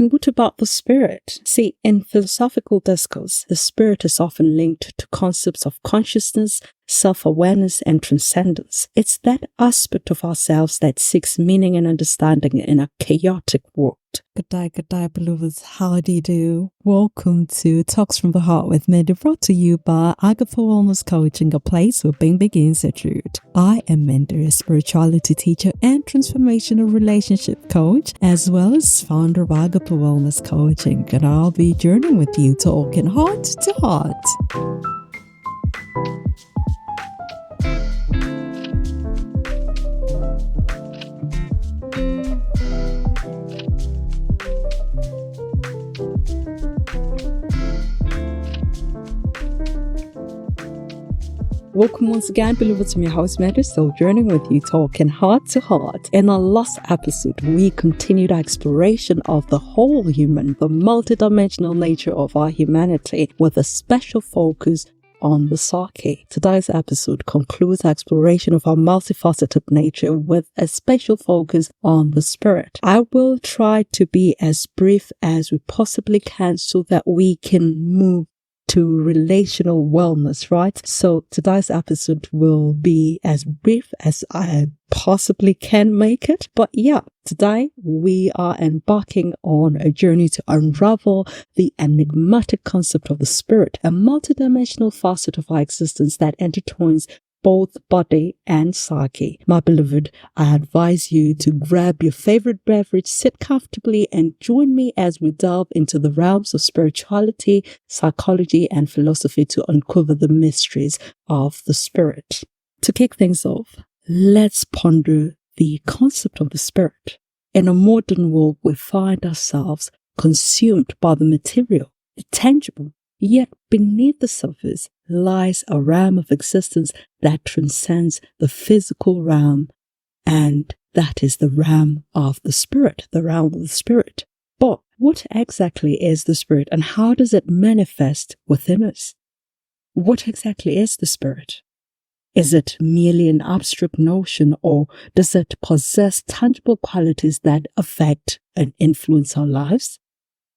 And what about the spirit? See, in philosophical discourse, the spirit is often linked to concepts of consciousness, self-awareness, and transcendence. It's that aspect of ourselves that seeks meaning and understanding in a chaotic world. Good day, beloveds. How do you do? Welcome to Talks from the Heart with Mandy, brought to you by Agape Wellness Coaching, a place where being begins at root. I am Mandy, a spirituality teacher and transformational relationship coach, as well as founder of Agape Wellness Coaching, and I'll be journeying with you, talking heart to heart. Welcome once again, beloveds. I'm your host, Mandy, still journeying with you, talking heart to heart. In our last episode, we continued our exploration of the whole human, the multidimensional nature of our humanity, with a special focus on the psyche. Today's episode concludes our exploration of our multifaceted nature with a special focus on the spirit. I will try to be as brief as we possibly can so that we can move to relational wellness, right? So today's episode will be as brief as I possibly can make it. But yeah, today we are embarking on a journey to unravel the enigmatic concept of the spirit, a multidimensional facet of our existence that intertwines both body and psyche. My beloved, I advise you to grab your favorite beverage, sit comfortably, and join me as we delve into the realms of spirituality, psychology, and philosophy to uncover the mysteries of the spirit. To kick things off, let's ponder the concept of the spirit. In a modern world, we find ourselves consumed by the material, the tangible. Yet beneath the surface lies a realm of existence that transcends the physical realm, and that is the realm of the spirit, the realm of the spirit. But what exactly is the spirit, and how does it manifest within us? What exactly is the spirit? Is it merely an abstract notion, or does it possess tangible qualities that affect and influence our lives?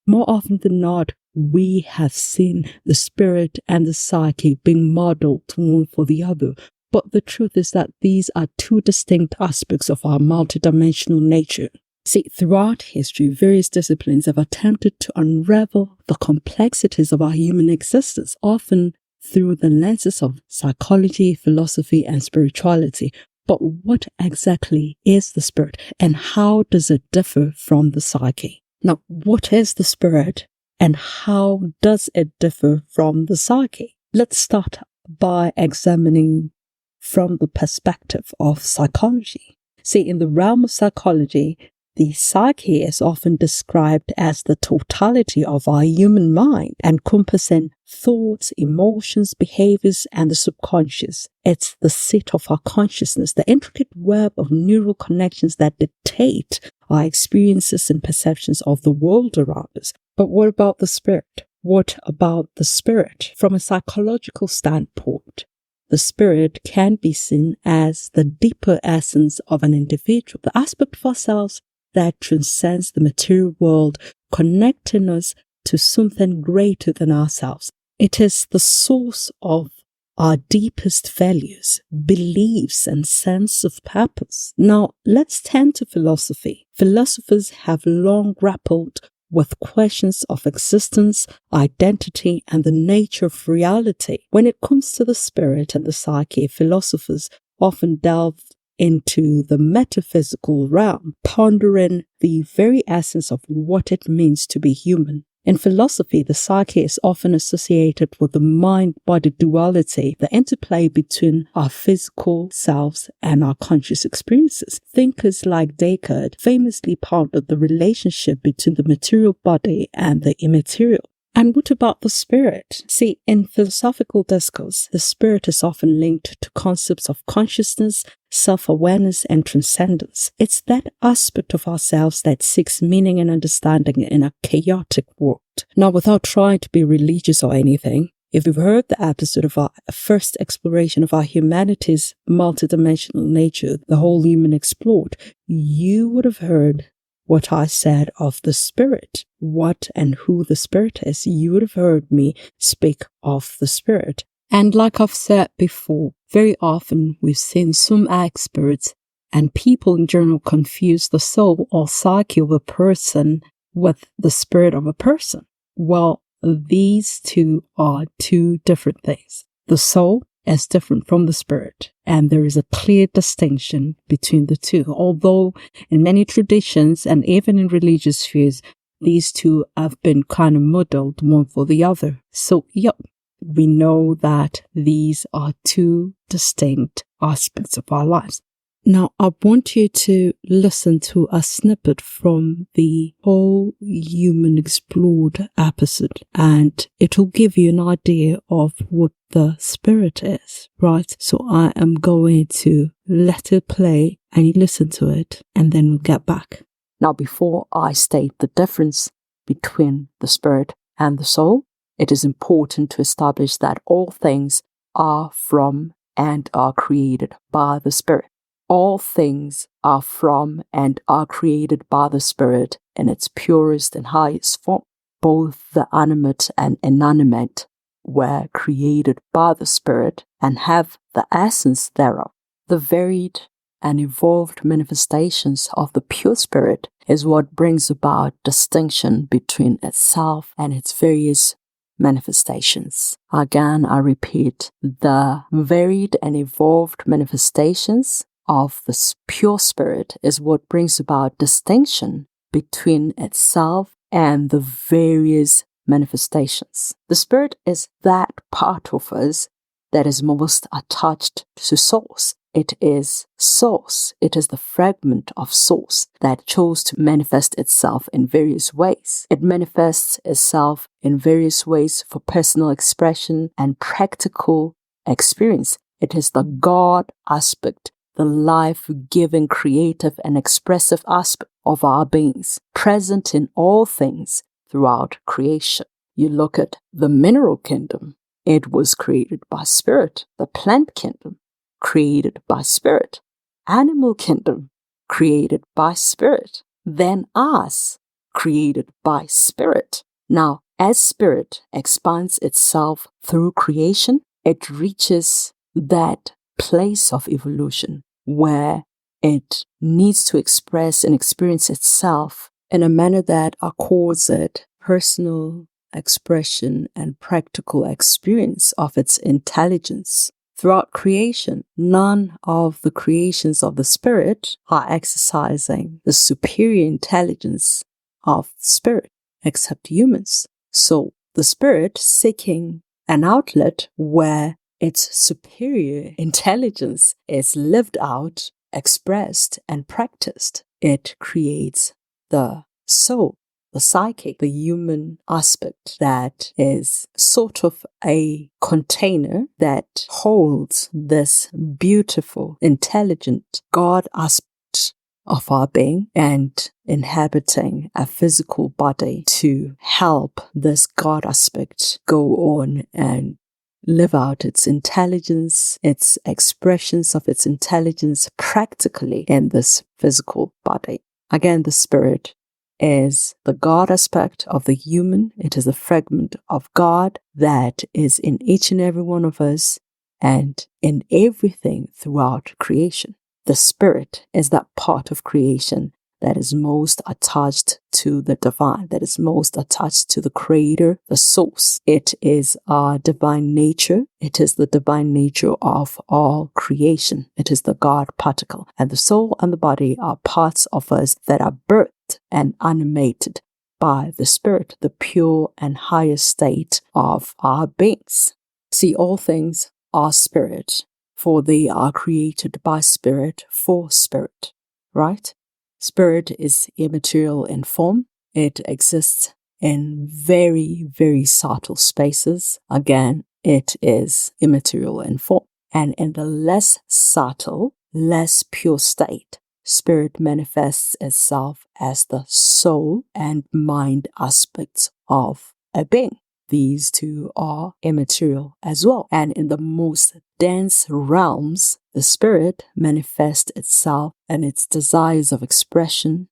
More often than not, we have seen the spirit and the psyche being modeled one for the other. But the truth is that these are two distinct aspects of our multidimensional nature. See, throughout history, various disciplines have attempted to unravel the complexities of our human existence, often through the lenses of psychology, philosophy, and spirituality. But what exactly is the spirit, and how does it differ from the psyche? Now, what is the spirit, and how does it differ from the psyche? Let's start by examining from the perspective of psychology. See, in the realm of psychology, the psyche is often described as the totality of our human mind, encompassing thoughts, emotions, behaviors, and the subconscious. It's the seat of our consciousness, the intricate web of neural connections that dictate our experiences and perceptions of the world around us. But what about the spirit? What about the spirit? From a psychological standpoint, the spirit can be seen as the deeper essence of an individual, the aspect of ourselves that transcends the material world, connecting us to something greater than ourselves. It is the source of our deepest values, beliefs, and sense of purpose. Now, let's turn to philosophy. Philosophers have long grappled with questions of existence, identity, and the nature of reality. When it comes to the spirit and the psyche, philosophers often delve into the metaphysical realm, pondering the very essence of what it means to be human. In philosophy, the psyche is often associated with the mind-body duality, the interplay between our physical selves and our conscious experiences. Thinkers like Descartes famously pondered the relationship between the material body and the immaterial. And what about the spirit? See, in philosophical discourse, the spirit is often linked to concepts of consciousness, self-awareness, and transcendence. It's that aspect of ourselves that seeks meaning and understanding in a chaotic world. Now, without trying to be religious or anything, if you've heard the episode of our first exploration of our humanity's multidimensional nature, the whole human explored, you would have heard what I said of the Spirit, what and who the Spirit is, you would have heard me speak of the Spirit. And like I've said before, very often we've seen some experts and people in general confuse the soul or psyche of a person with the spirit of a person. Well, these two are two different things. The soul is different from the spirit, and there is a clear distinction between the two. Although in many traditions and even in religious spheres, these two have been kind of muddled one for the other. So, yep, we know that these are two distinct aspects of our lives. Now, I want you to listen to a snippet from the Whole Human Explored episode, and it will give you an idea of what the spirit is, right? So I am going to let it play and you listen to it, and then we'll get back. Now, before I state the difference between the spirit and the soul, it is important to establish that all things are from and are created by the Spirit. All things are from and are created by the Spirit in its purest and highest form. Both the animate and inanimate were created by the Spirit and have the essence thereof. The varied and evolved manifestations of the pure Spirit is what brings about distinction between itself and its various manifestations. Again, I repeat, the varied and evolved manifestations of the pure spirit is what brings about distinction between itself and the various manifestations. The spirit is that part of us that is most attached to source. It is source. It is the fragment of source that chose to manifest itself in various ways. It manifests itself in various ways for personal expression and practical experience. It is the God aspect, the life-giving, creative, and expressive aspect of our beings, present in all things throughout creation. You look at the mineral kingdom, it was created by spirit. The plant kingdom, created by spirit. Animal kingdom, created by spirit. Then us, created by spirit. Now, as spirit expands itself through creation, it reaches that place of evolution where it needs to express and experience itself in a manner that accords it personal expression and practical experience of its intelligence. Throughout creation, none of the creations of the spirit are exercising the superior intelligence of the spirit, except humans. So the spirit, seeking an outlet where its superior intelligence is lived out, expressed, and practiced, it creates the soul, the psyche, the human aspect that is sort of a container that holds this beautiful, intelligent God aspect of our being and inhabiting a physical body to help this God aspect go on and live out its intelligence, its expressions of its intelligence practically in this physical body. Again, the spirit is the God aspect of the human. It is a fragment of God that is in each and every one of us and in everything throughout creation. The spirit is that part of creation that is most attached to the divine, that is most attached to the creator, the source. It is our divine nature. It is the divine nature of all creation. It is the God particle. And the soul and the body are parts of us that are birthed and animated by the spirit, the pure and higher state of our beings. See, all things are spirit, for they are created by spirit for spirit, right? Spirit is immaterial in form. It exists in very, very subtle spaces. Again, it is immaterial in form. And in the less subtle, less pure state, spirit manifests itself as the soul and mind aspects of a being. These two are immaterial as well. And in the most dense realms, the spirit manifests itself and its desires of expression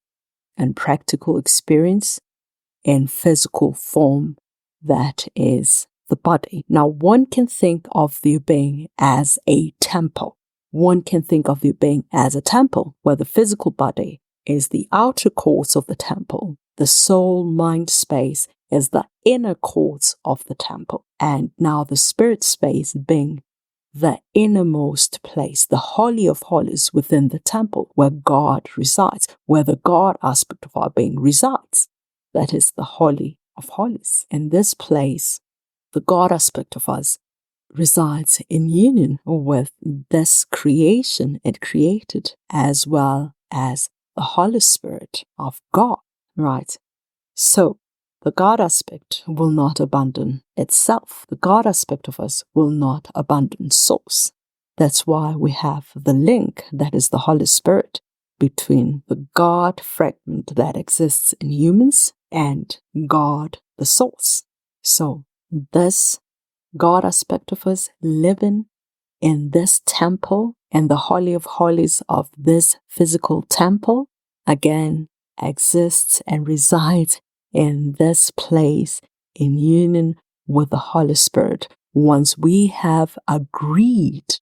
and practical experience in physical form, that is the body. Now, one can think of the being as a temple. One can think of the being as a temple, where the physical body is the outer courts of the temple. The soul, mind space is the inner courts of the temple. And now the spirit space being the innermost place, the holy of holies within the temple, where God resides, where the God aspect of our being resides. That is the holy of holies. In this place, the God aspect of us resides in union with this creation it created, as well as the Holy Spirit of God, right? So, the God aspect will not abandon itself. The God aspect of us will not abandon source. That's why we have the link, that is the Holy Spirit, between the God fragment that exists in humans and God, the source. So, this God aspect of us living in this temple and the Holy of Holies of this physical temple, again, exists and resides in this place in union with the Holy Spirit. Once we have agreed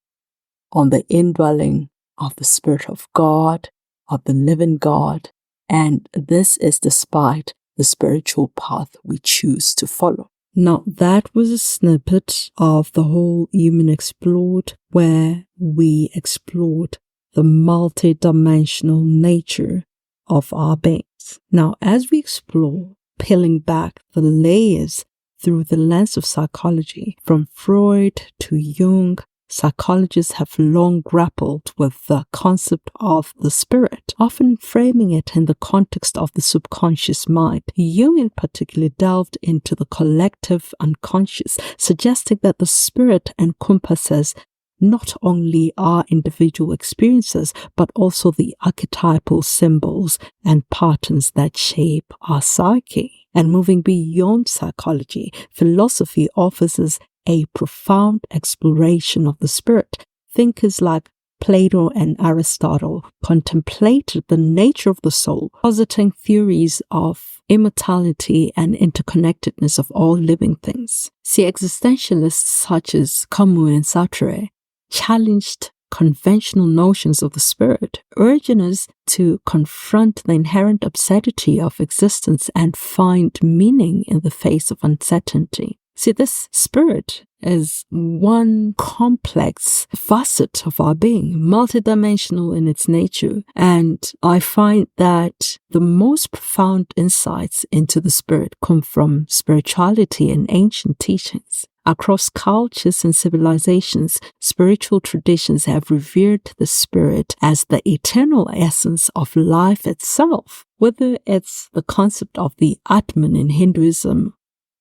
on the indwelling of the Spirit of God, of the living God, and this is despite the spiritual path we choose to follow. Now, that was a snippet of the whole Human Explored, where we explored the multidimensional nature of our beings. Now, as we explore, peeling back the layers through the lens of psychology, from Freud to Jung, psychologists have long grappled with the concept of the spirit, often framing it in the context of the subconscious mind. Jung in particular delved into the collective unconscious, suggesting that the spirit encompasses not only our individual experiences, but also the archetypal symbols and patterns that shape our psyche. And moving beyond psychology, philosophy offers us a profound exploration of the spirit. Thinkers like Plato and Aristotle contemplated the nature of the soul, positing theories of immortality and interconnectedness of all living things. See, existentialists such as Camus and Sartre challenged conventional notions of the spirit, urging us to confront the inherent absurdity of existence and find meaning in the face of uncertainty. See, this spirit is one complex facet of our being, multidimensional in its nature, and I find that the most profound insights into the spirit come from spirituality and ancient teachings. Across cultures and civilizations, spiritual traditions have revered the spirit as the eternal essence of life itself. Whether it's the concept of the Atman in Hinduism,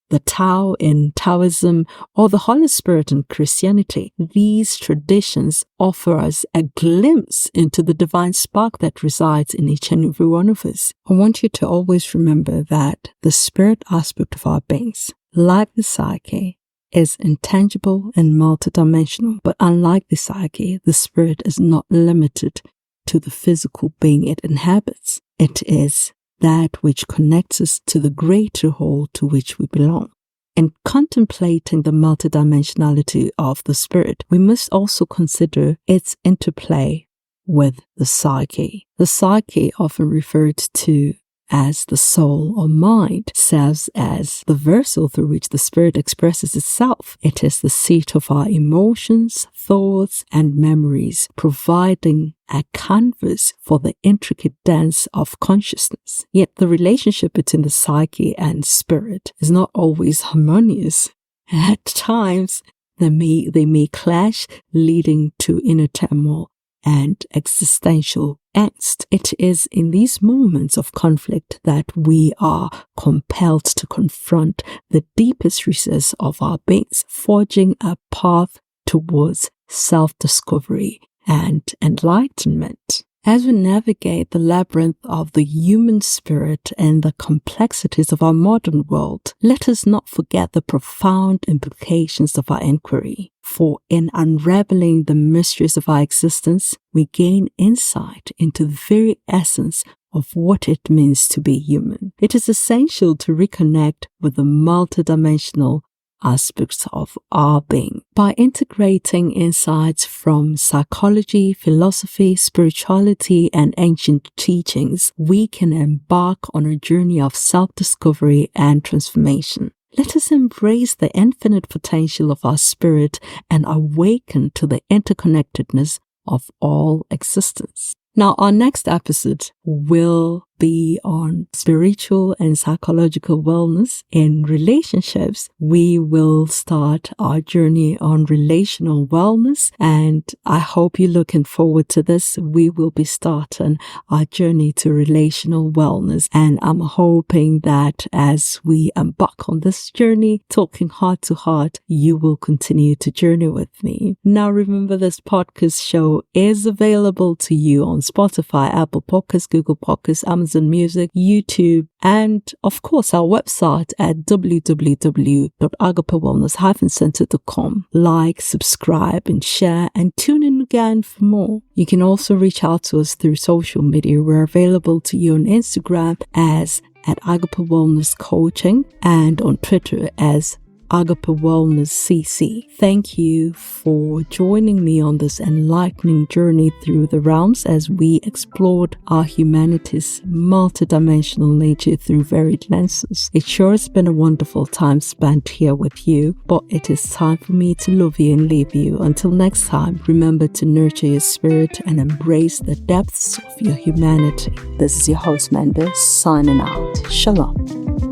the Tao in Taoism, or the Holy Spirit in Christianity, these traditions offer us a glimpse into the divine spark that resides in each and every one of us. I want you to always remember that the spirit aspect of our beings, like the psyche, is intangible and multidimensional, but unlike the psyche, the spirit is not limited to the physical being it inhabits. It is that which connects us to the greater whole to which we belong. In contemplating the multidimensionality of the spirit, we must also consider its interplay with the psyche. The psyche, often referred to as the soul or mind, serves as the vessel through which the spirit expresses itself. It is the seat of our emotions, thoughts, and memories, providing a canvas for the intricate dance of consciousness. Yet the relationship between the psyche and spirit is not always harmonious. At times, they may clash, leading to inner turmoil and existential angst. It is in these moments of conflict that we are compelled to confront the deepest recesses of our beings, forging a path towards self-discovery and enlightenment. As we navigate the labyrinth of the human spirit and the complexities of our modern world, let us not forget the profound implications of our inquiry. For in unraveling the mysteries of our existence, we gain insight into the very essence of what it means to be human. It is essential to reconnect with the multidimensional aspects of our being. By integrating insights from psychology, philosophy, spirituality, and ancient teachings, we can embark on a journey of self-discovery and transformation. Let us embrace the infinite potential of our spirit and awaken to the interconnectedness of all existence. Now, our next episode will be on spiritual and psychological wellness in relationships. We will start our journey on relational wellness, and I hope you're looking forward to this. We will be starting our journey to relational wellness, and I'm hoping that as we embark on this journey, talking heart to heart, you will continue to journey with me. Now, remember, this podcast show is available to you on Spotify, Apple Podcasts, Google Podcasts, Amazon Music, YouTube, and of course our website at www.agapewellness-center.com. Like, subscribe, and share, and tune in again for more. You can also reach out to us through social media. We're available to you on Instagram as @Agape Wellness Coaching and on Twitter as Agape Wellness CC. Thank you for joining me on this enlightening journey through the realms as we explored our humanity's multidimensional nature through varied lenses. It sure has been a wonderful time spent here with you, but it is time for me to love you and leave you. Until next time, remember to nurture your spirit and embrace the depths of your humanity. This is your host, Manda, signing out. Shalom.